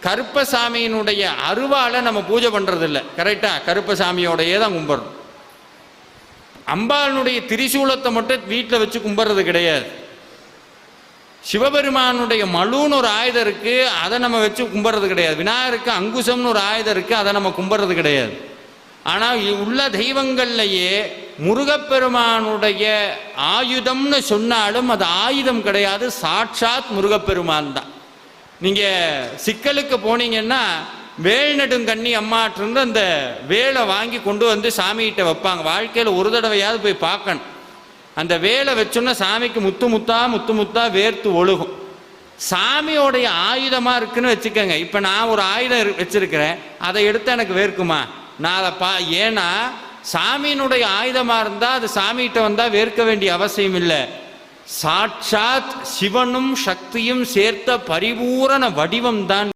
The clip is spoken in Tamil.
கருப்பசாமியினுடைய அருவாலை நம்ம பூஜை பண்ணுறதில்லை. கரெக்டாக கருப்பசாமியோடையே தான் கும்பிட்றோம். அம்பாளுடைய திரிசூலத்தை மட்டும் வீட்டில் வச்சு கும்பிட்றது கிடையாது. சிவபெருமானுடைய மழுன்னு ஒரு ஆயுதம் இருக்குது, அதை நம்ம வச்சு கும்பிட்றது கிடையாது. விநாயகருக்கு அங்குசம்னு ஒரு ஆயுதம் இருக்குது, அதை நம்ம கும்பிட்றது கிடையாது. ஆனால் உள்ள தெய்வங்கள்லையே முருகப்பெருமானுடைய ஆயுதம்னு சொன்னாலும் அது ஆயுதம் கிடையாது, சாட்சாத் முருகப்பெருமான் தான். நீங்கள் சிக்கலுக்கு போனீங்கன்னா வேல்நடுங்கண்ணி அம்மாட்டிருந்து அந்த வேலை வாங்கி கொண்டு வந்து சாமிகிட்ட வைப்பாங்க. வாழ்க்கையில் ஒரு தடவையாவது போய் பார்க்கணும். அந்த வேலை வச்சோன்னா சாமிக்கு முத்து முத்தா வேர்த்து ஒழுகும். சாமியோடைய ஆயுதமாக இருக்குன்னு வச்சுக்கோங்க. இப்போ நான் ஒரு ஆயுதம் வச்சிருக்கிறேன், அதை எடுத்து எனக்கு வேர்க்குமா? நான் அதை ஏன்னா சாமியினுடைய ஆயுதமாக இருந்தால் அது சாமிகிட்ட வந்தால் வேர்க்க வேண்டிய அவசியம் இல்லை. சாட்சாத் சிவனும் சக்தியும் சேர்த்த பரிபூரண வடிவம் தான்